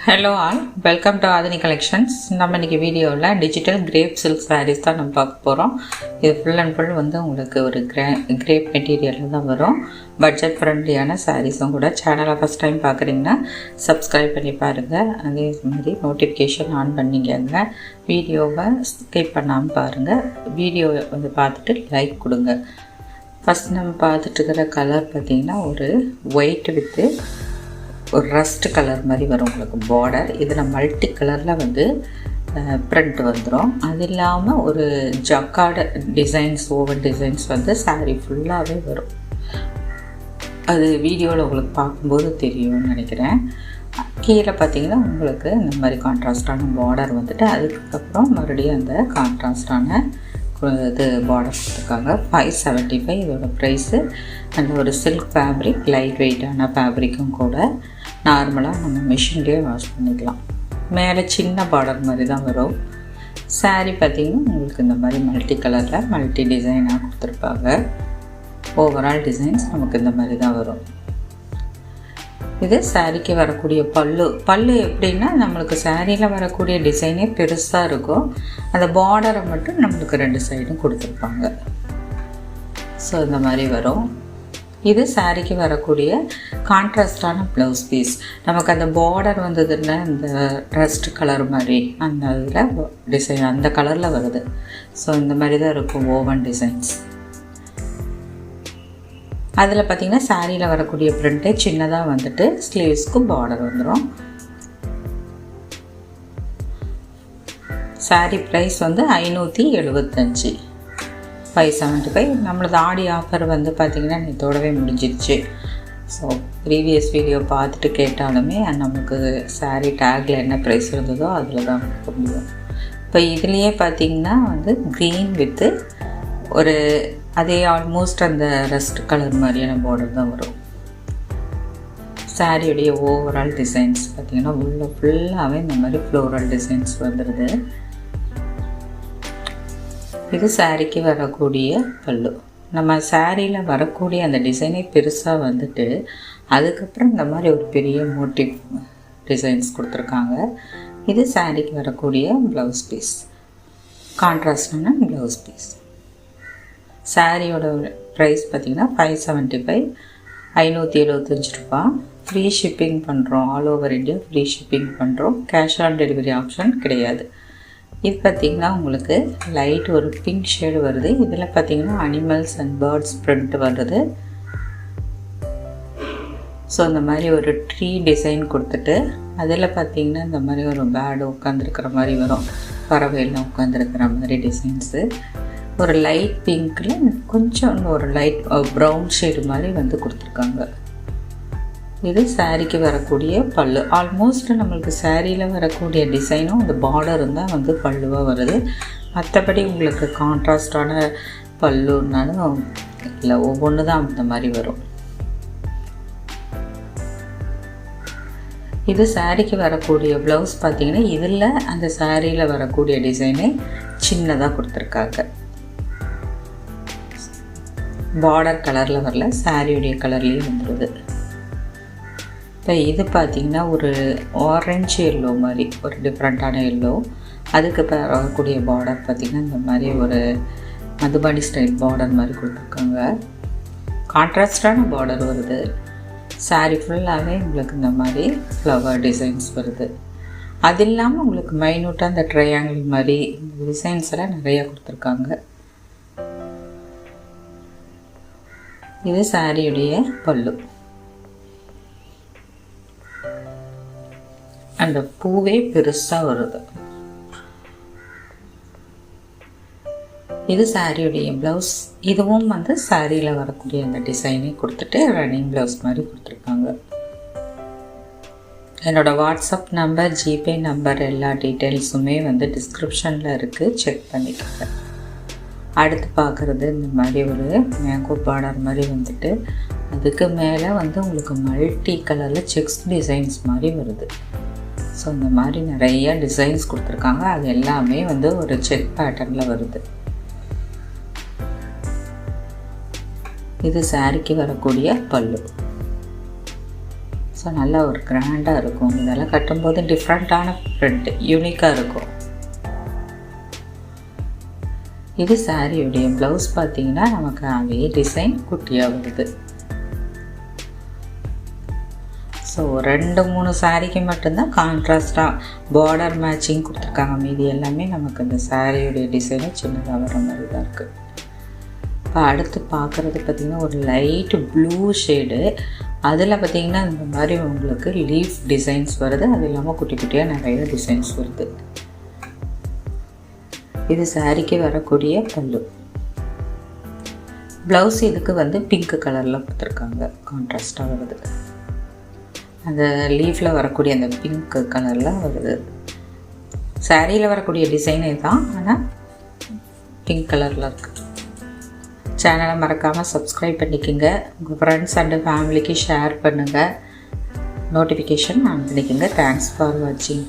Hello all, welcome to Aadhini collections. நம்ம இன்றைக்கி வீடியோவில் டிஜிட்டல் கிரேப் சில்க் சாரீஸ் தான் நம்ம பார்க்க போகிறோம். இது ஃபுல் அண்ட் ஃபுல் வந்து உங்களுக்கு ஒரு கிரேப் மெட்டீரியலில் தான் வரும். பட்ஜெட் ஃப்ரெண்ட்லியான சாரீஸும் கூட. சேனலை ஃபஸ்ட் டைம் பார்க்குறீங்கன்னா சப்ஸ்கிரைப் பண்ணி பாருங்கள். அதே மாதிரி நோட்டிஃபிகேஷன் ஆன் பண்ணிக்கங்க. வீடியோவை ஸ்கிப் பண்ணாமல் பாருங்கள். வீடியோ வந்து பார்த்துட்டு லைக் கொடுங்க. ஃபஸ்ட் நம்ம பார்த்துட்டு இருக்கிற கலர் பார்த்திங்கன்னா ஒரு ஒயிட் வித்து ஒரு ரஸ்ட் கலர் மாதிரி வரும் உங்களுக்கு பார்டர். இதில் மல்டி கலரில் வந்து பிரிண்ட் வந்துடும். அது இல்லாமல் ஒரு ஜக்கார்டு டிசைன்ஸ், ஓவர் டிசைன்ஸ் வந்து சாரீ ஃபுல்லாகவே வரும். அது வீடியோவில் உங்களுக்கு பார்க்கும்போது தெரியும்னு நினைக்கிறேன். கீழே பார்த்தீங்கன்னா உங்களுக்கு இந்த மாதிரி கான்ட்ராஸ்டான பார்டர் வந்துட்டு அதுக்கப்புறம் மறுபடியும் அந்த கான்ட்ராஸ்டான இது பார்டர் கொடுத்துருக்காங்க. 575 இதோட ப்ரைஸு. அந்த ஒரு சில்க் ஃபேப்ரிக், லைட் வெயிட்டான ஃபேப்ரிக்கும் கூட. நார்மலாக நம்ம மிஷின்லேயே வாஷ் பண்ணிக்கலாம். மேலே சின்ன பார்டர் மாதிரி தான் வரும். சாரீ பார்த்திங்கன்னா உங்களுக்கு இந்த மாதிரி மல்டி கலரில் மல்டி டிசைனாக கொடுத்துருப்பாங்க. ஓவரால் டிசைன்ஸ் நமக்கு இந்த மாதிரி தான் வரும். இது சாரீக்கு வரக்கூடிய பல்லு எப்படின்னா நம்மளுக்கு சாரியில் வரக்கூடிய டிசைனே பெருசாக இருக்கும். அந்த பார்டரை மட்டும் நம்மளுக்கு 2 சைடும் கொடுத்துருப்பாங்க. ஸோ இந்த மாதிரி வரும். இது சாரீக்கு வரக்கூடிய கான்ட்ராஸ்டான ப்ளவுஸ் பீஸ். நமக்கு அந்த பார்டர் வந்ததுன்னா இந்த ரஸ்ட் கலர் மாதிரி அந்த இதில் டிசைன் அந்த கலரில் வருது. ஸோ இந்த மாதிரி தான் இருக்கும் ஓவன் டிசைன்ஸ். அதில் பார்த்திங்கன்னா சாரியில் வரக்கூடிய பிரிண்ட்டே சின்னதாக வந்துட்டு ஸ்லீவ்ஸ்க்கு பார்டர் வந்துடும். சாரீ ப்ரைஸ் வந்து 575, 575. நம்மளது ஆடி ஆஃபர் வந்து பார்த்திங்கன்னா நேற்றோடவே முடிஞ்சிருச்சு. ஸோ ப்ரீவியஸ் வீடியோ பார்த்துட்டு கேட்டாலுமே நமக்கு சாரீ டேக்கில் என்ன ப்ரைஸ் இருந்ததோ அதில் தான் கொடுக்க முடியும். இப்போ இதுலேயே பார்த்திங்கன்னா வந்து க்ரீன் வித்து ஒரு அதே ஆல்மோஸ்ட் அந்த ரஸ்ட் கலர் மாதிரியான பார்டர் தான் வரும். சாரியுடைய ஓவரால் டிசைன்ஸ் பார்த்திங்கன்னா உள்ள ஃபுல்லாகவே இந்த மாதிரி ஃப்ளோரல் டிசைன்ஸ் வந்துடுது. இது சாரிக்கு வரக்கூடிய பல்லு. நம்ம சாரியில் வரக்கூடிய அந்த டிசைனே பெருசாக வந்துட்டு அதுக்கப்புறம் இந்த மாதிரி ஒரு பெரிய மோட்டிவ் டிசைன்ஸ் கொடுத்துருக்காங்க. இது சாரிக்கு வரக்கூடிய ப்ளவுஸ் பீஸ், கான்ட்ராஸ்டான ப்ளவுஸ் பீஸ். சாரியோட ப்ரைஸ் பார்த்திங்கன்னா 575, 575 ரூபா. ஃப்ரீ ஷிப்பிங் பண்ணுறோம். All over India free shipping பண்ணுறோம். கேஷ் ஆன் டெலிவரி ஆப்ஷன் கிடையாது. இது பார்த்திங்கன்னா உங்களுக்கு லைட் ஒரு பிங்க் ஷேடு வருது. இதில் பார்த்திங்கன்னா அனிமல்ஸ் அண்ட் பேர்ட்ஸ் பிரிண்ட் வருது. ஸோ இந்த மாதிரி ஒரு ட்ரீ டிசைன் கொடுத்துட்டு அதில் பார்த்திங்கன்னா இந்த மாதிரி ஒரு பேர்டு உட்காந்துருக்கிற மாதிரி வரும். பறவையெல்லாம் உட்காந்துருக்கிற மாதிரி டிசைன்ஸு. ஒரு லைட் பிங்க்கில் கொஞ்சம் ஒரு லைட் ப்ரௌன் ஷேடு மாதிரி வந்து கொடுத்துருக்காங்க. இது சாரீக்கு வரக்கூடிய பல்லு. ஆல்மோஸ்ட் நம்மளுக்கு சாரியில் வரக்கூடிய டிசைனும் அந்த பார்டரும் தான் வந்து பல்லுவாக வருது. மற்றபடி உங்களுக்கு கான்ட்ராஸ்டான பல்லுன்னாலும் இல்லை, ஒவ்வொன்று தான் அந்த மாதிரி வரும். இது சாரீக்கு வரக்கூடிய ப்ளவுஸ் பார்த்திங்கன்னா இதில் அந்த சாரியில் வரக்கூடிய டிசைனே சின்னதாக கொடுத்துருக்காங்க. பார்டர் கலரில் வரல, சாரியுடைய கலர்லேயே வந்துடுது. இப்போ இது பார்த்திங்கன்னா ஒரு ஆரஞ்சு எல்லோ மாதிரி ஒரு டிஃப்ரெண்ட்டான எல்லோ. அதுக்கு வரக்கூடிய பார்டர் பார்த்திங்கன்னா இந்த மாதிரி ஒரு மதுபானி ஸ்டைல் பார்டர் மாதிரி கொடுத்துருக்காங்க. கான்ட்ராஸ்டான பார்டர் வருது. சாரீ ஃபுல்லாகவே உங்களுக்கு இந்த மாதிரி ஃப்ளவர் டிசைன்ஸ் வருது. அது இல்லாமல் உங்களுக்கு மைனூட்டாக இந்த ட்ரையாங்கிள் மாதிரி டிசைன்ஸ் எல்லாம் நிறையா கொடுத்துருக்காங்க. இது சாரியுடைய பல்லு. அந்த பூவே பெருசாக வருது. இது சாரியுடைய ப்ளவுஸ். இதுவும் வந்து சாரியில் வரக்கூடிய அந்த டிசைனே கொடுத்துட்டு ரன்னிங் ப்ளவுஸ் மாதிரி கொடுத்துருக்காங்க. என்னோடய வாட்ஸ்அப் நம்பர், ஜிபே நம்பர் எல்லா டீட்டெயில்ஸுமே வந்து டிஸ்கிரிப்ஷனில் இருக்குது, செக் பண்ணிக்கோங்க. அடுத்து பார்க்குறது இந்த மாதிரி ஒரு மேங்கோ பார்டர் மாதிரி வந்துட்டு அதுக்கு மேலே வந்து உங்களுக்கு மல்டி கலரில் செக்ஸ் டிசைன்ஸ் மாதிரி வருது. ஸோ இந்த மாதிரி நிறைய டிசைன்ஸ் கொடுத்துருக்காங்க. அது எல்லாமே வந்து ஒரு செக் பேட்டர்னில் வருது. இது சாரிக்கு வரக்கூடிய பல்லு. ஸோ ஸோ நல்லா ஒரு கிராண்டாக இருக்கும். இதெல்லாம் கட்டும்போது டிஃப்ரெண்ட்டான ப்ரிண்ட் யூனிக்காக இருக்கும். இது சாரியுடைய ப்ளவுஸ் பார்த்தீங்கன்னா நமக்கு அதே டிசைன் குட்டியாக வருது. ஸோ 2-3 சாரிக்கு மட்டும்தான் கான்ட்ராஸ்டாக பார்டர் மேட்சிங் கொடுத்துருக்காங்க. மீதி எல்லாமே நமக்கு இந்த சாரியுடைய டிசைனு சின்னதாக வர மாதிரி தான் இருக்குது. இப்போ அடுத்து பார்க்குறது பார்த்திங்கன்னா ஒரு லைட் ப்ளூ ஷேடு. அதில் பார்த்திங்கன்னா இந்த மாதிரி உங்களுக்கு லீஃப் டிசைன்ஸ் வருது. அது இல்லாமல் குட்டி குட்டியாக நிறைய டிசைன்ஸ் வருது. இது சாரிக்கு வரக்கூடிய பல்லு. ப்ளவுஸ் இதுக்கு வந்து பிங்க் கலரில் கொடுத்துருக்காங்க, கான்ட்ராஸ்டாக வருது. அந்த லீஃபில் வரக்கூடிய அந்த பிங்க் கலரில் வருது. சாரியில் வரக்கூடிய டிசைனே தான், ஆனால் பிங்க் கலரில் இருக்குது. சேனலை மறக்காமல் சப்ஸ்கிரைப் பண்ணிக்கோங்க. உங்கள் ஃப்ரெண்ட்ஸ் அண்டு ஃபேமிலிக்கு ஷேர் பண்ணுங்கள். நோட்டிஃபிகேஷன் ஆன் பண்ணிக்கோங்க. தேங்க்ஸ் ஃபார் வாட்சிங்.